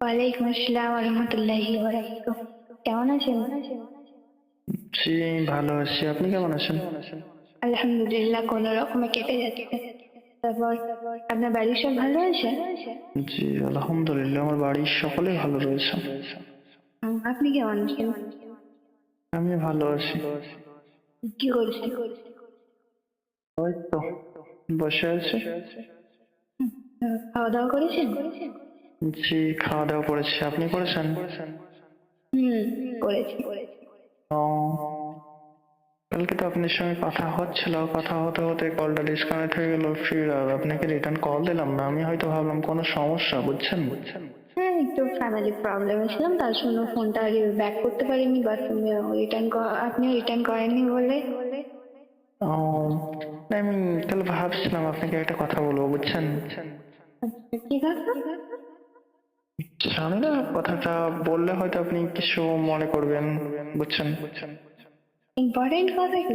ওয়ালাইকুম আসসালাম ওয়া রাহমাতুল্লাহি ওয়া বারাকাতুহু। কেমন আছেন? জি, ভালো আছি। আপনি কেমন আছেন? আলহামদুলিল্লাহ, কোনো রকমে কেটে যাচ্ছে। তারপর আপনার বাড়ির সব ভালো আছে? জি, আলহামদুলিল্লাহ আমার বাড়ির সকলে ভালো রয়েছে। আপনি কেমন আছেন? আমি ভালো আছি। কি করছেন? ওই তো বসে আছি। খাওয়া দাওয়া করেছেন? জি, খাওয়া দাওয়া করেছি। আপনি করেছেন? হুম, করেছি। ও, কালকে তো আপনার সঙ্গে কথা হচ্ছিল, কথা হতে হতে কলটা ডিসকানেক্ট হয়ে গেল। ফির আর আপনাকে রিটার্ন কল দিলাম না। আমি হয়তো ভাবলাম কোনো সমস্যা, বুঝছেন? হ্যাঁ, একটু ফ্যামিলি প্রবলেমে ছিলাম, তার জন্য ফোনটা ব্যাক করতে পারিনি, বাট আপনি রিটার্ন করেননি বলে। ও, না, আমি তাহলে ভাবছিলাম আপনাকে একটা কথা বলবো, বুঝছেন? আচ্ছা, কি কথা? জানি না, কথাটা বললে হয়তো আপনি কিছু মনে করবেন, বুঝছেন? ইম্পর্টেন্ট কথা কি?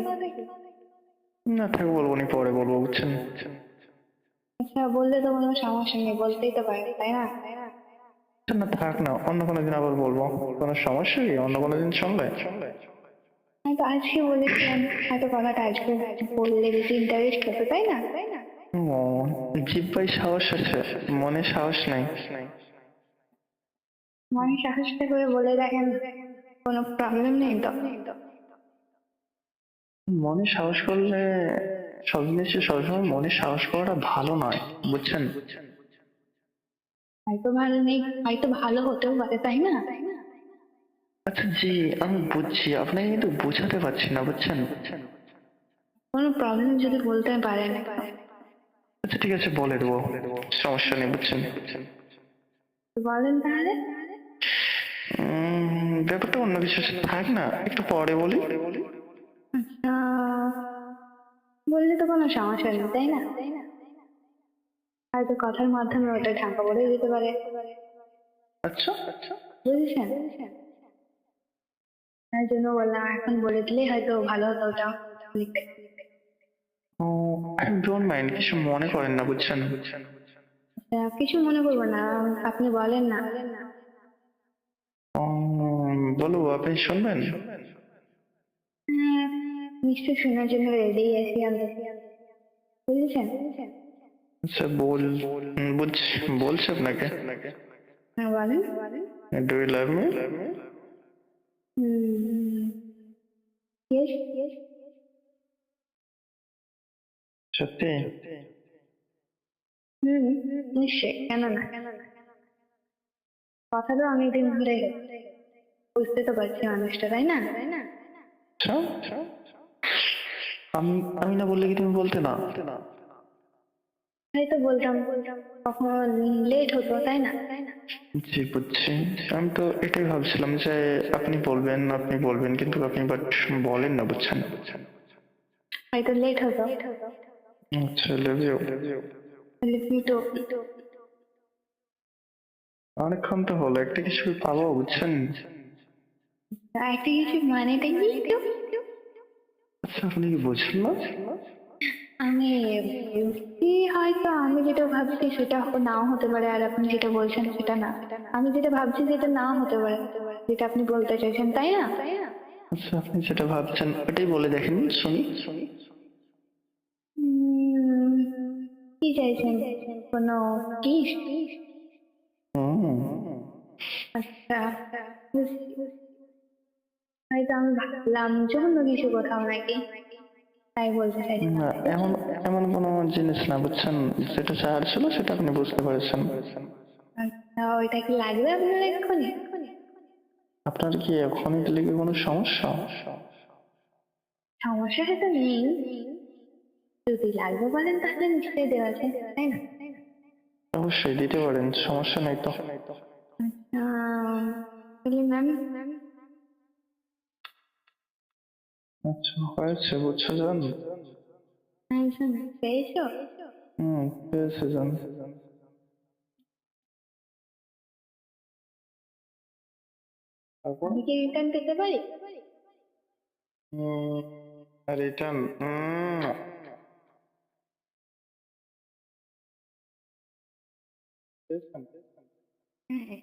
না, থাক, বলবো নি, পরে বলবো, বুঝছেন? আচ্ছা, বললে তো কোনো সমস্যা নেই, বলতেই তো পারেন, তাই না? আচ্ছা, না, থাক না, অন্য কোনো দিন আবার বলবো। কোনো সমস্যা কি? অন্য কোনো দিন শুনলে। হয়তো আজকে বলেছিলাম, হয়তো কথাটা আজকে বললে বেশি ইন্টারেস্ট হতো, তাই না? ও, জিহ্বায় সাহস আছে, মনে সাহস নাই। মনে সাহসটা করে বলে দেখেন, কোনো প্রবলেম নেই তো? মনে সাহস করলে সব জিনিসে সবসময় মনে সাহস করাটা ভালো নয়, বুঝছেন? হয়তো ভালো নেই, হয়তো ভালো হতেও পারে, তাই না? আচ্ছা, জি, আমি বুঝছি, আপনাকে কিন্তু বোঝাতে পারছি না, বুঝছেন? কোনো প্রবলেম যদি বলতে পারেন একটু। আচ্ছা, ঠিক আছে, বলে দেবো, সমস্যা নেই, বুঝছেন? তো বলেন তাহলে। ব্যাপারটা অন্য কিছু থাক না, একটু পরে বলি। আচ্ছা, বললে তো কোনো সমস্যা নেই, তাই না? হয়তো কথার মাধ্যমে ওটা ঢাকা পড়ে যেতে পারে। আচ্ছা, বুঝেছেন? তার জন্য বললাম, এখন বলে দিলেই হয়তো ভালো হতো ওটা লিখতে। ও, আই ডোন্ট মাইন্ড, কিছু মনে করেন না, বুঝছেন? আচ্ছা, কিছু মনে করবো না, আপনি বলেন না। বলো, আপনি শুনবেন? হ্যাঁ, নিশ্চয় শোনার জন্য রেডি আছি আমি। বুঝেছেন? আচ্ছা, বুঝছি, বলছি আপনাকে। হ্যাঁ, বলেন। Do you love me? Hmm, yes. সত্যি? হুম, নিশ্চয়, কেন না? কথা তো অনেকদিন ধরে, বুঝতে তো পারছি মানুষটা, তাই না? আচ্ছা, আমি আমি না বললে কি তুমি বলতে না? হয়তো বলতাম, কখন লেট হতো, তাই না? জি, বুঝছি। আমি তো এটাই ভাবছিলাম যে আপনি বলবেন, কিন্তু আপনি বাট বলেন না, বুঝছেন? হয়তো লেট হতো। আচ্ছা, লাভ ইউ। তো অনেকক্ষণ তো হলো, একটা কিছু পাবো, বুঝছেন? একটা কিছু মানেটা কি একটু? আচ্ছা, আপনি কি বুঝলেন না? আমি বুঝছি, হয়তো আমি যেটা ভাবছি সেটা নাও হতে পারে, আর আপনি যেটা বলছেন সেটা না। আমি যেটা ভাবছি সেটা নাও হতে পারে, যেটা আপনি বলতে চাইছেন, তাই না? আচ্ছা, আপনি যেটা ভাবছেন ওটাই বলে দেখেন, শুনি। উম, কি চাইছেন? কোনো কিস? হুম। আচ্ছা, বুঝছি। হয়তো আমি ভাবলাম যে অন্য কিছু কোথাও নাকি, তাই বলতে চাইছি। না, এমন এমন কোনো জিনিস না, বুঝছেন? যেটা চাওয়ার ছিল সেটা আপনি বুঝতে পেরেছেন। আচ্ছা, ওইটা কি লাগবে আপনার এক্ষুনি? আপনার কি এখনই দিলে কি কোনো সমস্যা? সমস্যা হয়তো নেই, যদি লাগবে বলেন তাহলে নিশ্চয়ই দেওয়া যায়, তাই না? অবশ্যই দিতে পারেন, সমস্যা নেই তো। আচ্ছা, তাহলে ম্যাম, আচ্ছা, হয়েছে, বুঝছো জান? পেয়েছো? পেয়েছে জান। তারপর আমি কি রিটার্ন পেতে পারি? রিটার্ন, পেয়েছেন? হ্যাঁ।